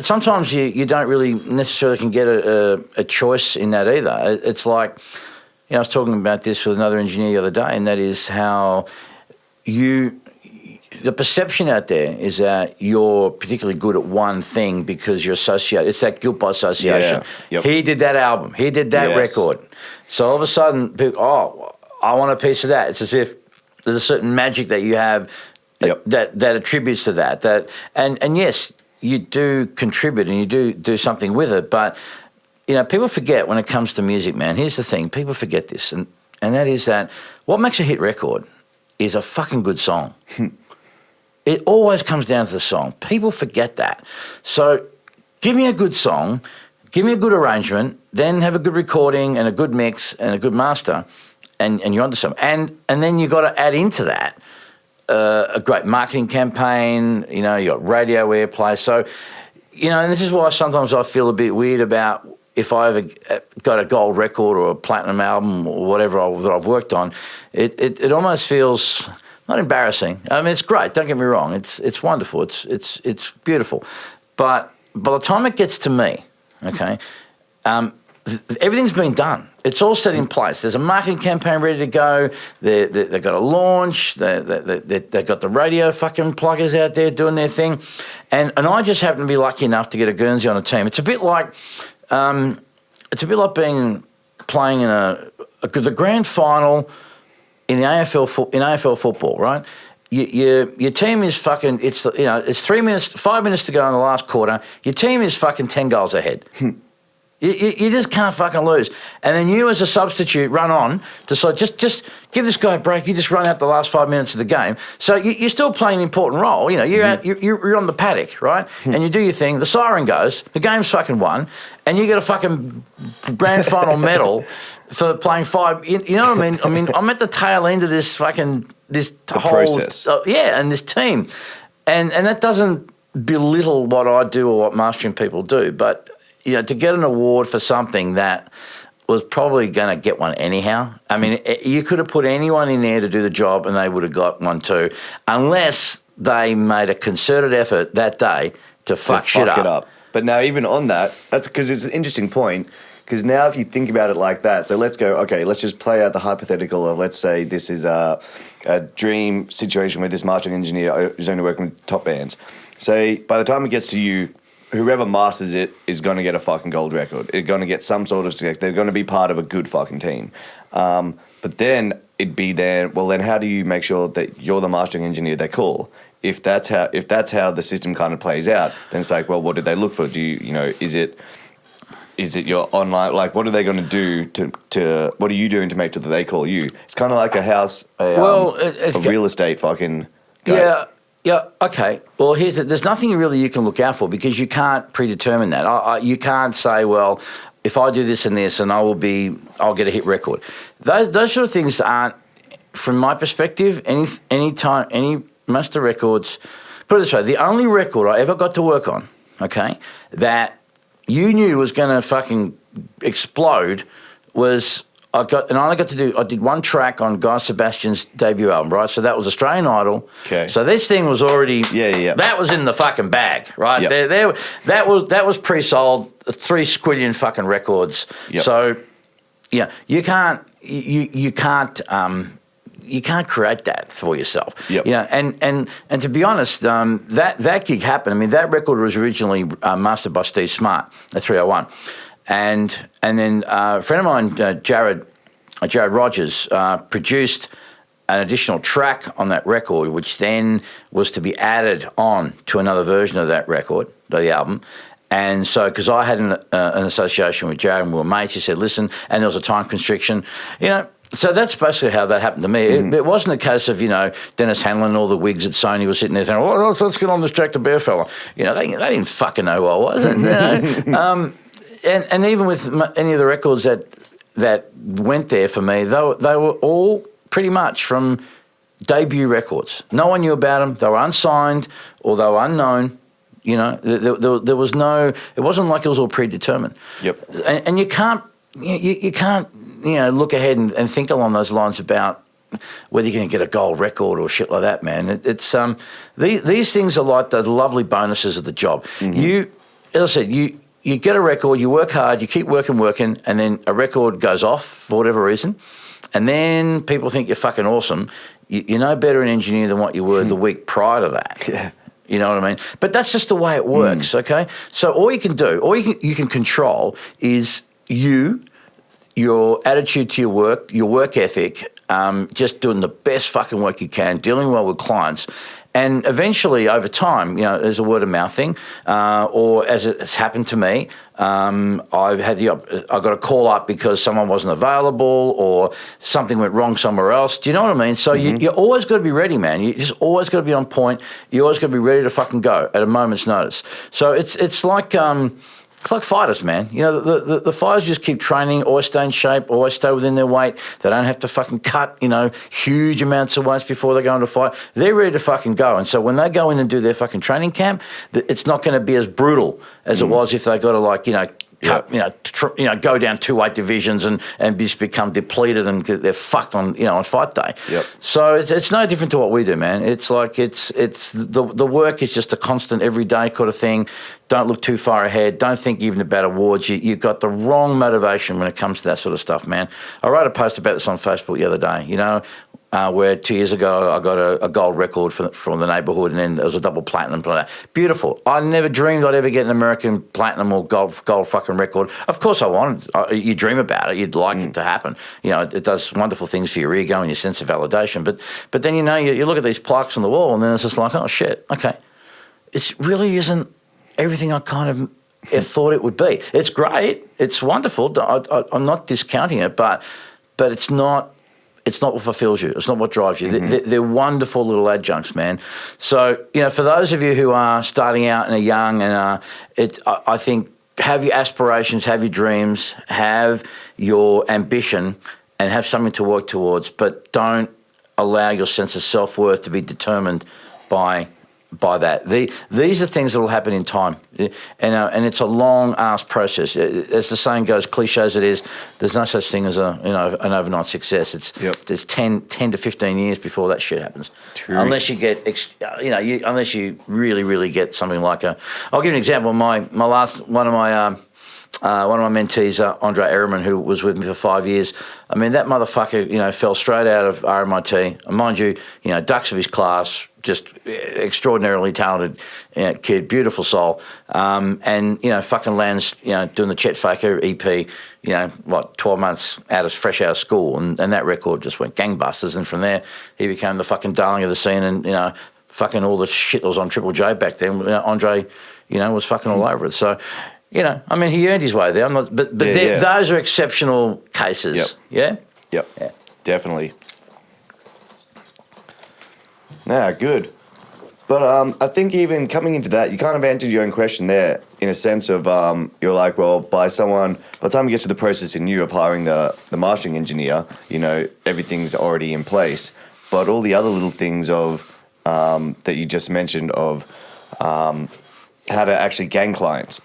sometimes you don't really necessarily can get a choice in that either. It's like, you know, I was talking about this with another engineer the other day, and that is how the perception out there is that you're particularly good at one thing because you're associated. It's that guilt by association. Yeah. He did that album. He did that record. So all of a sudden, people, I want a piece of that. It's as if there's a certain magic that you have that attributes to that. And yes, you do contribute and you do something with it, but you know, people forget when it comes to music, man. Here's the thing. People forget this, and that is that what makes a hit record is a fucking good song. It always comes down to the song. People forget that. So give me a good song, give me a good arrangement, then have a good recording and a good mix and a good master, and you're onto something. And then you've got to add into that a great marketing campaign. You know, you got radio airplay. So and this is why sometimes I feel a bit weird about if I ever got a gold record or a platinum album or whatever that I've worked on. It almost feels not embarrassing. I mean, it's great. Don't get me wrong. It's wonderful. It's beautiful. But by the time it gets to me, okay, everything's been done. It's all set in place. There's a marketing campaign ready to go. They've got a launch. They've got the radio fucking pluggers out there doing their thing. And I just happen to be lucky enough to get a Guernsey on a team. It's a bit like playing in the grand final in the AFL football, right? Your team is fucking. It's 5 minutes to go in the last quarter. Your team is fucking 10 goals ahead. You just can't fucking lose. And then you as a substitute run on to just give this guy a break. You just run out the last 5 minutes of the game. So you're still playing an important role. You're on the paddock, right? And you do your thing. The siren goes. The game's fucking won. And you get a fucking grand final medal for playing 5. You know what I mean? I mean, I'm at the tail end of this whole process. And this team. And that doesn't belittle what I do or what mastering people do. But to get an award for something that was probably going to get one anyhow. I mean, you could have put anyone in there to do the job and they would have got one too, unless they made a concerted effort that day to fuck shit up. But now even on that's because it's an interesting point, because now if you think about it like that, so let's just play out the hypothetical of, let's say this is a dream situation where this mastering engineer is only working with top bands. Say by the time it gets to you, whoever masters it is going to get a fucking gold record. They're going to get some sort of success. They're going to be part of a good fucking team. But then it'd be then how do you make sure that you're the mastering engineer they call? If that's how the system kind of plays out, then it's like, well, what did they look for? Do is it your online, like, what are they going to do to what are you doing to make sure that they call you? It's kind of like a house, a real estate fucking guy. Yeah. Yeah, okay. Well, there's nothing really you can look out for because you can't predetermine that. You can't say, well, if I do this and this, and I'll get a hit record. Those sort of things aren't, from my perspective, most of the records. Put it this way: the only record I ever got to work on, okay, that you knew was going to fucking explode was. I did one track on Guy Sebastian's debut album, right? So that was Australian Idol. Okay. So this thing was already, that was in the fucking bag, right? Yep. That was pre-sold, 3 squillion fucking records. Yep. So, you can't create that for yourself. Yep. And to be honest, that gig happened. I mean, that record was originally mastered by Steve Smart at 301. And then a friend of mine, Jared Rogers, produced an additional track on that record, which then was to be added on to another version of that record, the album. And so, because I had an association with Jared and we were mates, he said, listen, and there was a time constriction, So that's basically how that happened to me. It wasn't a case of, Dennis Hanlon and all the wigs at Sony were sitting there saying, well, let's get on this track to Bearfella. They didn't fucking know who I was. And even with any of the records that went there for me, they were all pretty much from debut records. No one knew about them. They were unsigned or they were unknown. There was no. It wasn't like it was all predetermined. Yep. And you can't look ahead and think along those lines about whether you're going to get a gold record or shit like that, man. It's these things are like the lovely bonuses of the job. Mm-hmm. As I said, you get a record, you work hard, you keep working, and then a record goes off for whatever reason, and then people think you're fucking awesome. You're no better an engineer than what you were the week prior to that. Yeah. You know what I mean? But that's just the way it works, okay? So all you can do, all you can control is your attitude to your work ethic, just doing the best fucking work you can, dealing well with clients. And eventually, over time, there's a word of mouth thing, or as it's happened to me, I got a call up because someone wasn't available or something went wrong somewhere else. Do you know what I mean? So you always got to be ready, man. You just always got to be on point. You always got to be ready to fucking go at a moment's notice. So it's like It's like fighters, man. You know, the fighters just keep training, always stay in shape, always stay within their weight. They don't have to fucking cut, you know, huge amounts of weights before they go into a fight. They're ready to fucking go. And so when they go in and do their fucking training camp, it's not going to be as brutal as it was if they got to, like, you know, cut, go down 2 weight divisions and just become depleted and they're fucked on, you know, on fight day. Yep. So it's no different to what we do, man. It's like it's the work is just a constant everyday kind of thing. Don't look too far ahead. Don't think even about awards. You've got the wrong motivation when it comes to that sort of stuff, man. I wrote a post about this on Facebook the other day, you know, where 2 years ago I got a gold record from the neighbourhood, and then there was a double platinum. Beautiful. I never dreamed I'd ever get an American platinum or gold fucking record. Of course I wanted. You dream about it. You'd like it to happen. You know, it does wonderful things for your ego and your sense of validation. But then, you know, you look at these plaques on the wall, and then it's just like, oh shit, okay, it really isn't everything I kind of thought it would be. It's great. It's wonderful. I'm not discounting it, but it's not. It's not what fulfills you. It's not what drives you. They're wonderful little adjuncts, man. So, you know, for those of you who are starting out and are young, and I think have your aspirations, have your dreams, have your ambition, and have something to work towards, but don't allow your sense of self-worth to be determined by that. These are things that will happen in time, and it's a long ass process. As the saying goes, cliche as it is, there's no such thing as an overnight success. There's 10 to 15 years before that shit happens. True. Unless you get unless you really get something like I'll give you an example. One of my mentees, Andre Ehrman, who was with me for 5 years. I mean, that motherfucker, you know, fell straight out of RMIT. And mind you, you know, ducks of his class, just extraordinarily talented kid, beautiful soul. And, you know, fucking lands, you know, doing the Chet Faker EP, you know, 12 months fresh out of school. And that record just went gangbusters. And from there, he became the fucking darling of the scene. And, you know, fucking all the shit that was on Triple J back then, Andre, you know, was fucking all over it. So, you know, I mean, he earned his way there. I'm not, but those are exceptional cases. Yep. Yeah. Yeah, definitely. Nah, good. But I think even coming into that, you kind of answered your own question there in a sense of you're like, well, by the time you get to the process in you of hiring the mastering engineer, you know, everything's already in place. But all the other little things of that you just mentioned of how to actually gain clients.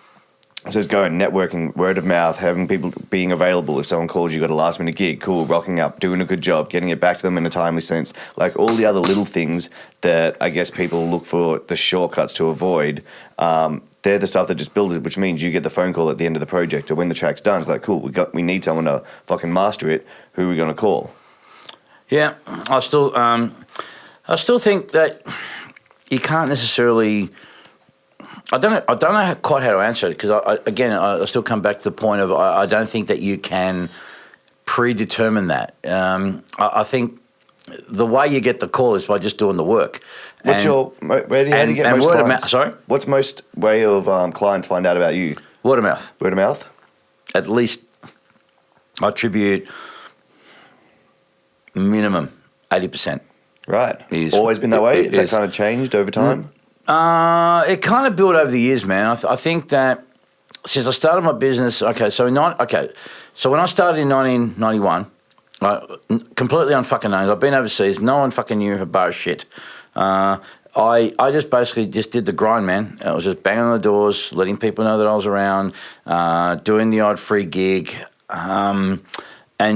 So it's going networking, word of mouth, having people being available. If someone calls you, got a last minute gig, cool, rocking up, doing a good job, getting it back to them in a timely sense. Like all the other little things that I guess people look for the shortcuts to avoid. They're the stuff that just builds it, which means you get the phone call at the end of the project or when the track's done. It's like, cool, we need someone to fucking master it. Who are we going to call? Yeah, I still think that you can't necessarily. I don't know quite how to answer it because I still come back to the point of I don't think that you can predetermine that. I think the way you get the call is by just doing the work. How do you get most clients? Sorry? What's most way of clients find out about you? Word of mouth. Word of mouth? At least I attribute minimum 80%. Right. Always been that way? Has that kind of changed over time? It kind of built over the years, man. I think that since I started my business, so when I started in 1991, completely unfucking known. I've been overseas. No one fucking knew a bar of shit. I just basically just did the grind, man. I was just banging on the doors, letting people know that I was around, doing the odd free gig, and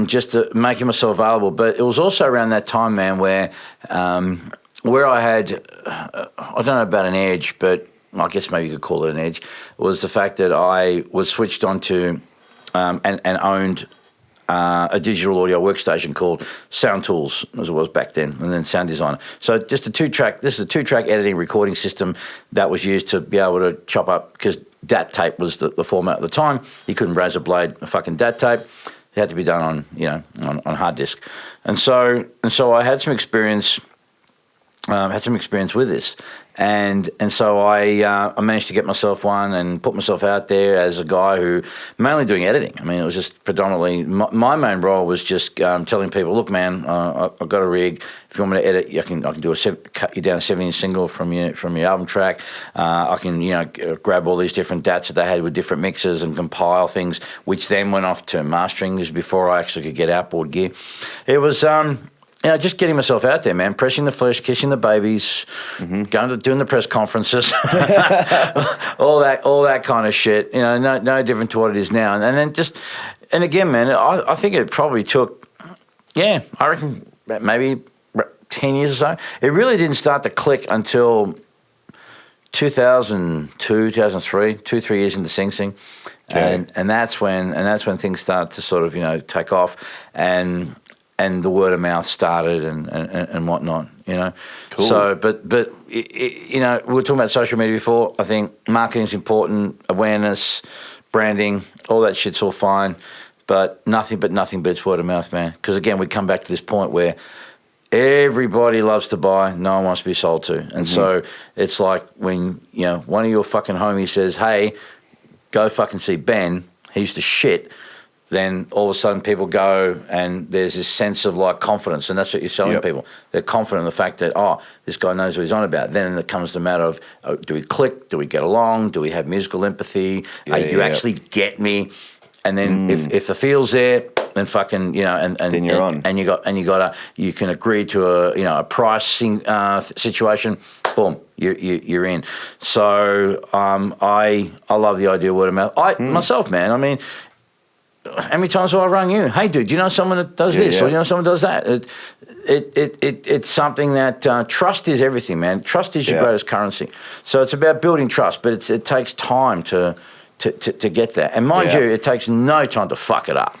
just making myself available. But it was also around that time, man, where I had, I don't know about an edge, but I guess maybe you could call it an edge, was the fact that I was switched on to and owned a digital audio workstation called Sound Tools, as it was back then, and then Sound Designer. So just this is a two-track editing recording system that was used to be able to chop up, because DAT tape was the format at the time. You couldn't razor blade a fucking DAT tape. It had to be done on hard disk. And so I had some experience with this, And so I managed to get myself one and put myself out there as a guy who mainly doing editing. I mean, it was just predominantly my main role was just telling people, look, man, I've got a rig. If you want me to edit, I can do cut you down a 7-inch single from your album track. I can grab all these different DATs that they had with different mixes and compile things, which then went off to mastering. This before I actually could get outboard gear. It was. Just getting myself out there, man, pressing the flesh, kissing the babies, doing the press conferences, all that kind of shit. No different to what it is now. And then and again, man, I think it probably took, I reckon maybe 10 years or so. It really didn't start to click until 2002, 2003, 2-3 years into Sing Sing. Okay. And that's when things started to sort of, take off and the word of mouth started and whatnot, Cool. So, but we were talking about social media before. I think marketing's important, awareness, branding, all that shit's all fine, but nothing beats word of mouth, man. Because again, we come back to this point where everybody loves to buy, no one wants to be sold to, and so it's like when one of your fucking homies says, "Hey, go fucking see Ben. He's the shit." Then all of a sudden people go and there's this sense of like confidence, and that's what you're selling people. They're confident in the fact that, this guy knows what he's on about. Then it comes the matter of, do we click? Do we get along? Do we have musical empathy? Do you actually get me? And then if the feel's there, then fucking, and then you're on. And you can agree to a pricing situation. Boom, you're in. So I love the idea of word of mouth. Myself, man. I mean, how many times have I rung you? Hey, dude, do you know someone that does this? Or you know someone does that? It's something that trust is everything, man. Trust is your greatest currency. So it's about building trust, but it takes time to get that. And mind you, it takes no time to fuck it up.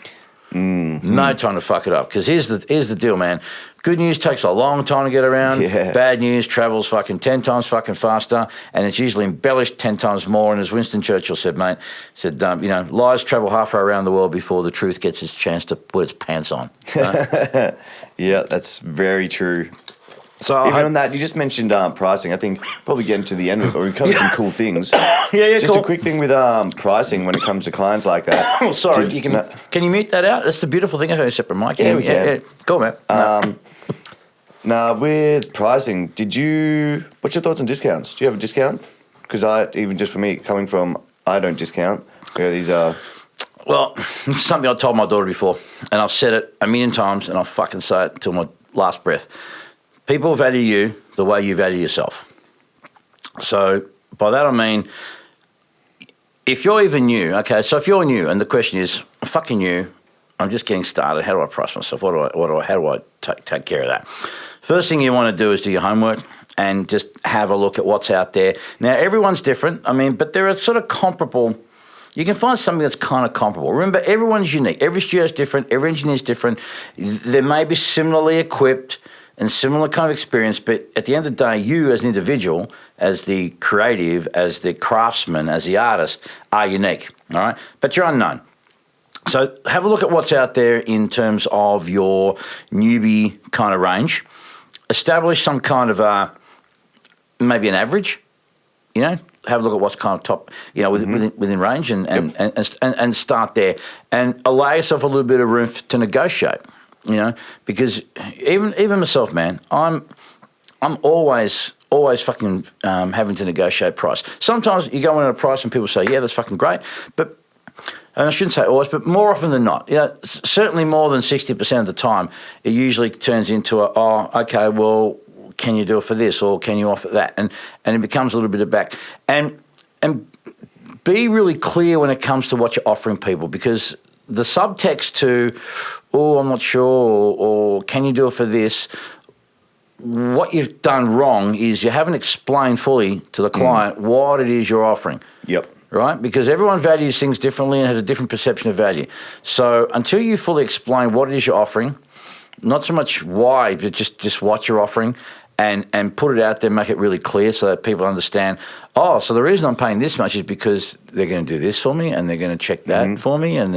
No time to fuck it up. Because here's the deal, man. Good news takes a long time to get around. Bad news travels fucking 10 times fucking faster, and it's usually embellished 10 times more. And as Winston Churchill said, mate, lies travel halfway around the world before the truth gets its chance to put its pants on. Yeah, that's very true. So even on that, you just mentioned pricing. I think probably getting to the end of it, but we covered some cool things. Just cool. A quick thing with pricing when it comes to clients like that. Oh, sorry, can you mute that out? That's the beautiful thing. I have a separate mic. Yeah, we can. Yeah. Go on, man. Now, with pricing, what's your thoughts on discounts? Do you have a discount? Because even just for me, coming from, I don't discount. These are... Well, it's something I told my daughter before, and I've said it a million times, and I'll fucking say it until my last breath. People value you the way you value yourself. So by that I mean, if you're even new, okay, so if you're new and the question is, I'm fucking new, I'm just getting started, how do I price myself? How do I take care of that? First thing you want to do is do your homework and just have a look at what's out there. Now, everyone's different, but there are sort of comparable. You can find something that's kind of comparable. Remember, everyone's unique. Every studio is different. Every engineer is different. They may be similarly equipped and similar kind of experience, but at the end of the day, you as an individual, as the creative, as the craftsman, as the artist, are unique, all right? But you're unknown. So have a look at what's out there in terms of your newbie kind of range. Establish some kind of maybe an average, have a look at what's kind of top, within range and start there. And allow yourself a little bit of room to negotiate. Because even myself, man, I'm always fucking having to negotiate price. Sometimes you go in at a price and people say, yeah, that's fucking great, but, and I shouldn't say always, but more often than not, certainly more than 60% of the time, it usually turns into okay, well, can you do it for this, or can you offer that, and it becomes a little bit of back, and be really clear when it comes to what you're offering people, because the subtext to, I'm not sure, or can you do it for this? What you've done wrong is you haven't explained fully to the client what it is you're offering. Yep. Right? Because everyone values things differently and has a different perception of value. So until you fully explain what it is you're offering, not so much why, but just what you're offering, and put it out there, make it really clear so that people understand, so the reason I'm paying this much is because they're going to do this for me and they're going to check that for me and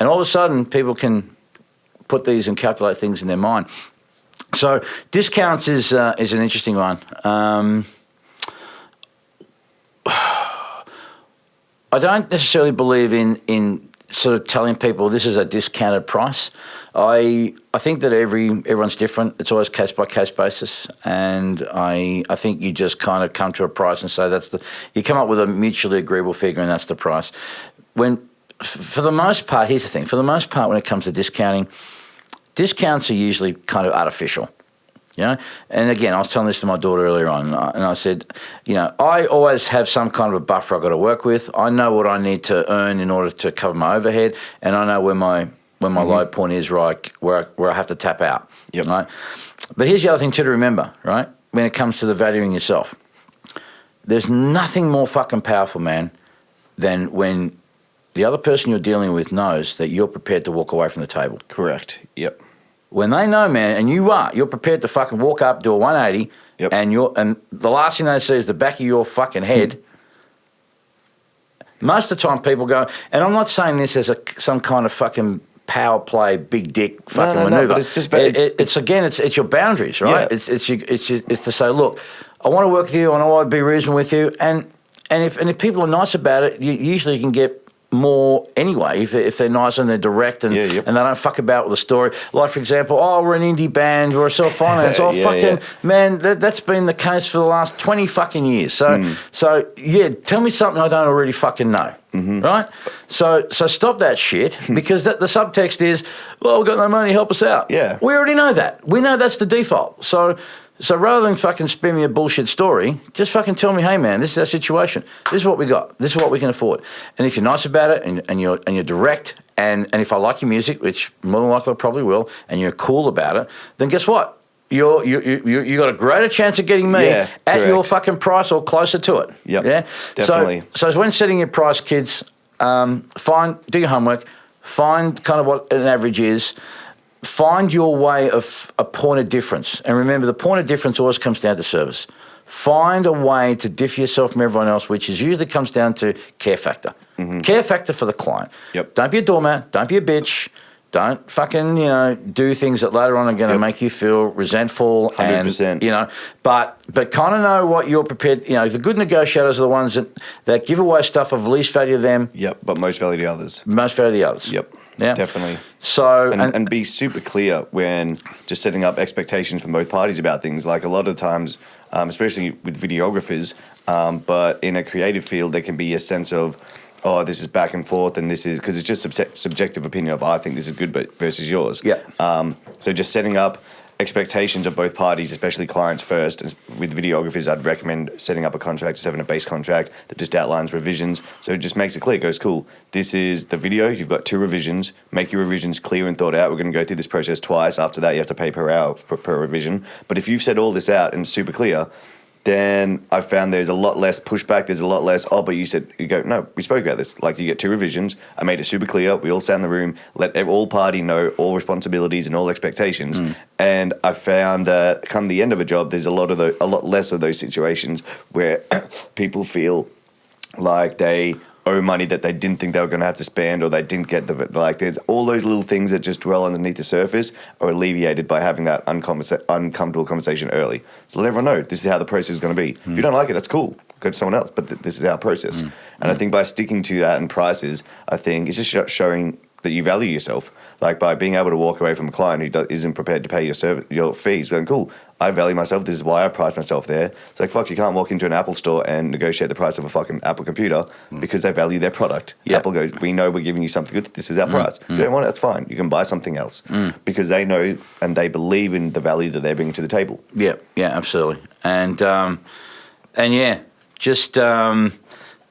all of a sudden people can put these and calculate things in their mind. So discounts is an interesting one. I don't necessarily believe in sort of telling people this is a discounted price. I think that everyone's different. It's always case by case basis, and I think you just kind of come to a price and say you come up with a mutually agreeable figure, and that's the price. For the most part, here's the thing. For the most part, when it comes to discounting, discounts are usually kind of artificial. You know, and again, I was telling this to my daughter earlier on, and I said, you know, I always have some kind of a buffer I've got to work with. I know what I need to earn in order to cover my overhead, and I know where my low point is, right, where I have to tap out. Yep. Right. But here's the other thing too to remember, right? When it comes to the valuing yourself, there's nothing more fucking powerful, man, than when the other person you're dealing with knows that you're prepared to walk away from the table. Correct. Yep. When they know, man, and you're prepared to fucking walk up, do a 180, yep. and the last thing they see is the back of your fucking head. Most of the time, people go, and I'm not saying this as some kind of fucking power play, big dick fucking maneuver. But it's just it's your boundaries, right? Yeah. It's to say, look, I want to work with you, and I want to be reasonable with you, and if people are nice about it, you usually can get more anyway if they're nice and they're direct and they don't fuck about with the story. Like, for example, we're an indie band, we're a self-finance. Man, that's been the case for the last 20 fucking years. So tell me something I don't already fucking know. Mm-hmm. Right? So stop that shit, because the subtext is, well, we've got no money, help us out. Yeah. We already know that. We know that's the default. So rather than fucking spin me a bullshit story, just fucking tell me, hey man, this is our situation. This is what we got. This is what we can afford. And if you're nice about it and you're direct, and if I like your music, which more than likely I probably will, and you're cool about it, then guess what? You got a greater chance of getting me at your fucking price or closer to it. Yep. Yeah. Definitely. So when setting your price, kids, do your homework, find kind of what an average is. Find your way of a point of difference. And remember, the point of difference always comes down to service. Find a way to differ yourself from everyone else, which usually comes down to care factor. Mm-hmm. Care factor for the client. Yep. Don't be a doormat. Don't be a bitch. Don't fucking, do things that later on are going to make you feel resentful. 100%. And, but kind of know what you're prepared. The good negotiators are the ones that give away stuff of least value to them. Yep, but most value to others. Most value to the others. Yep. Yeah, definitely. So and be super clear when just setting up expectations from both parties about things. Like, a lot of times, especially with videographers, but in a creative field, there can be a sense of, this is back and forth, and this is because it's just subjective opinion of, I think this is good, but versus yours. Yeah. So just setting up expectations of both parties, especially clients first. With videographers, I'd recommend setting up a contract, just having a base contract that just outlines revisions. So it just makes it clear. It goes, cool, this is the video. You've got 2 revisions. Make your revisions clear and thought out. We're going to go through this process twice. After that, you have to pay per hour per revision. But if you've said all this out and super clear, then I found there's a lot less pushback. There's a lot less, but you go, no, we spoke about this. Like, you get 2 revisions. I made it super clear. We all sat in the room, let all party know all responsibilities and all expectations. And I found that come the end of a job, there's a lot less of those situations where people like they owe money that they didn't think they were going to have to spend, or they didn't get there's all those little things that just dwell underneath the surface are alleviated by having that uncomfortable conversation early. So let everyone know this is how the process is going to be. If you don't like it, that's cool. Go to someone else, but this is our process. And I think by sticking to that and prices, I think it's just showing that you value yourself. Like, by being able to walk away from a client who isn't prepared to pay your fees, going, cool, I value myself. This is why I price myself there. It's like, fuck, you can't walk into an Apple store and negotiate the price of a fucking Apple computer because they value their product. Yeah. Apple goes, we know we're giving you something good. This is our price. If you don't want it, that's fine. You can buy something else because they know and they believe in the value that they're bringing to the table. Yeah, absolutely. And just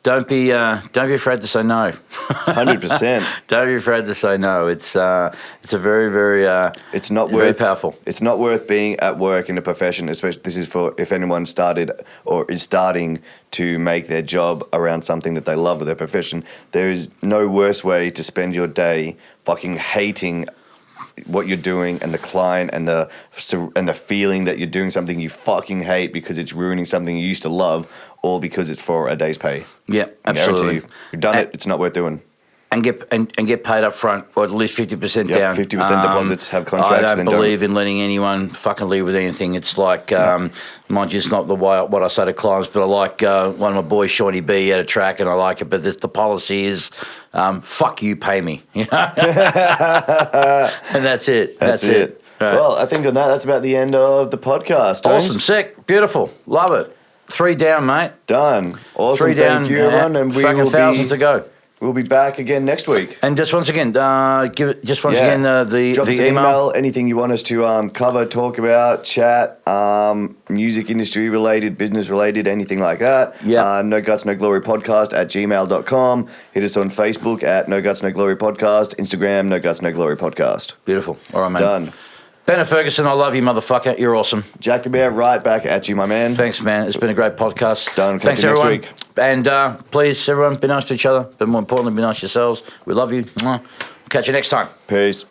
don't be afraid to say no. 100%. Don't be afraid to say no. It's a very, very very powerful. It's not worth being at work in a profession, especially this is for if anyone started or is starting to make their job around something that they love with their profession. There is no worse way to spend your day fucking hating what you're doing and the client and the feeling that you're doing something you fucking hate because it's ruining something you used to love, all because it's for a day's pay. Yeah, absolutely. You've done it. It's not worth doing. and get paid up front, or at least 50% down. 50% deposits, have contracts. I don't believe in letting anyone fucking leave with anything. It's like, mind you, it's not the way what I say to clients, but I like one of my boys, Shawnee B, at a track, and I like it. But the policy is, fuck you, pay me. You know? And that's it. That's it. Right. Well, I think on that's about the end of the podcast. Awesome, sick, beautiful, love it. 3 down, mate. Done. Awesome. 3 down. Thank you, everyone, and we will thousands to go. We'll be back again next week. And just once again, again the Drop us an email. Anything you want us to cover, talk about, chat, music industry related, business related, anything like that. Yeah. No Guts No Glory Podcast at gmail.com. Hit us on Facebook at No Guts No Glory Podcast. Instagram No Guts No Glory Podcast. Beautiful. All right, mate. Done. Bennett Ferguson, I love you, motherfucker. You're awesome. Jack the Bear, right back at you, my man. Thanks, man. It's been a great podcast. Done. Thanks, everyone. Next week. And please, everyone, be nice to each other. But more importantly, be nice to yourselves. We love you. Catch you next time. Peace.